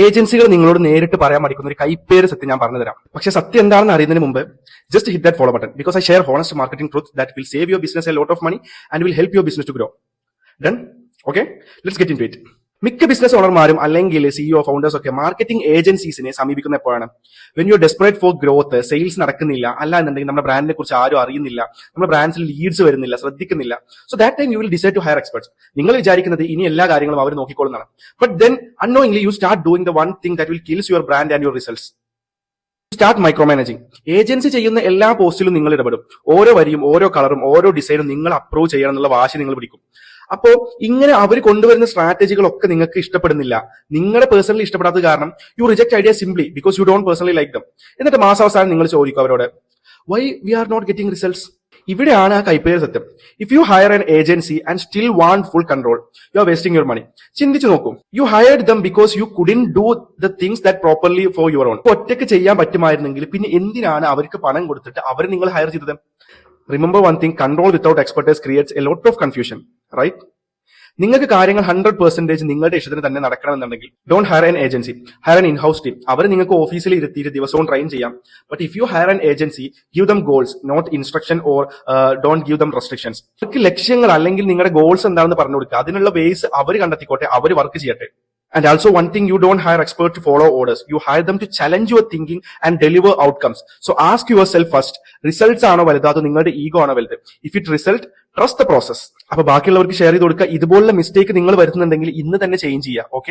ഏജൻസികൾ നിങ്ങളോട് നേരിട്ട് പറയാൻ മടിക്കുന്ന ഒരു കൈപ്പേര് സത്യം ഞാൻ പറഞ്ഞു തരാം. പക്ഷെ സത്യം എന്താണെന്ന് അറിയുന്നതിന് മുമ്പ് just hit that follow button because I share honest marketing truth that will save your business a lot of money and will help your business to grow. Done? Okay, let's get into it. മിക്ക business ഓണർമാരും അല്ലെങ്കിൽ CEO founders ഒക്കെ marketing ഏജൻസീസിനെ സമീപിക്കുന്ന എപ്പോഴാണ്? When you desperate for growth, sales നടക്കുന്നില്ല, അല്ല എന്നുണ്ടെങ്കിൽ നമ്മുടെ ബ്രാൻഡിനെ കുറിച്ച് ആരും അറിയുന്നില്ല, നമ്മുടെ ബ്രാൻഡ്സിൽ ലീഡ്സ് വരുന്നില്ല, ശ്രദ്ധിക്കുന്നില്ല. So that time you will decide to hire experts. നിങ്ങൾ വിചാരിക്കുന്നത് ഇനി എല്ലാ കാര്യങ്ങളും അവർ നോക്കിക്കൊള്ളുന്നതാണ്. But then annoyingly you start doing the one thing that will kills your brand and your results. Start micro managing. Agency ചെയ്യുന്ന എല്ലാ പോസ്റ്റിലും നിങ്ങൾ ഇടപെടും. ഓരോ വരിയും ഓരോ കളറും ഓരോ ഡിസൈനും നിങ്ങൾ അപ്രൂവ് ചെയ്യണം എന്നുള്ള വാശി നിങ്ങൾ പിടിക്കും. അപ്പോ ഇങ്ങനെ അവർ കൊണ്ടുവരുന്ന സ്ട്രാറ്റജികളൊക്കെ നിങ്ങൾക്ക് ഇഷ്ടപ്പെടുന്നില്ല, നിങ്ങളെ പേഴ്സണലി ഇഷ്ടപ്പെടാത്ത കാരണം you reject idea simply because you don't personally like them. എന്നിട്ട് മാസാവസാനം നിങ്ങൾ ചോദിക്കും അവരോട്, why we are not getting results. ഇവിടെയാണ് ആ കൈപ്പേര് സത്യം. If you hire an agency and still want full control, you are wasting your money. ചിന്തിച്ചു നോക്കൂ, you hired them because you couldn't do the things that properly for your own. ഒറ്റയ്ക്ക് ചെയ്യാൻ പറ്റുമായിരുന്നെങ്കിൽ പിന്നെ എന്തിനാണ് അവർക്ക് പണം കൊടുത്തിട്ട് അവർ നിങ്ങൾ ഹയർ ചെയ്തത്? Remember one thing, control without expertise creates a lot of confusion, right? നിങ്ങൾക്ക് കാര്യങ്ങൾ 100% നിങ്ങളുടെ ഇഷ്ടത്തിന് തന്നെ നടക്കണമെന്നുണ്ടെങ്കിൽ don't hire an agency, hire an in house team. അവർ നിങ്ങൾക്ക് ഓഫീസിൽ ഇരുത്തിയിട്ട് ദിവസവും ട്രെയിൻ ചെയ്യാം. But if you hire an agency, give them goals, not instruction, or don't give them restrictions. അവർക്ക് ലക്ഷ്യങ്ങൾ അല്ലെങ്കിൽ നിങ്ങളുടെ ഗോൾസ് എന്താണെന്ന് പറഞ്ഞു കൊടുക്കുക. അതിനുള്ള വേസ് അവർ കണ്ടെത്തിക്കോട്ടെ, അവർ വർക്ക് ചെയ്യട്ടെ. And also one thing, you don't hire experts to follow orders. You hire them to challenge your thinking and deliver outcomes. So ask yourself first, results ആണോ വലുത് അതോ നിങ്ങളുടെ ഈഗോ ആണോ വലുത്? If it result, trust the process. അപ്പൊ ബാക്കിയുള്ളവർക്ക് share ചെയ്ത് കൊടുക്കുക. ഇതുപോലുള്ള മിസ്റ്റേക്ക് നിങ്ങൾ വരുത്തുന്നുണ്ടെങ്കിൽ ഇന്ന് തന്നെ ചേഞ്ച് ചെയ്യുക. ഓക്കെ.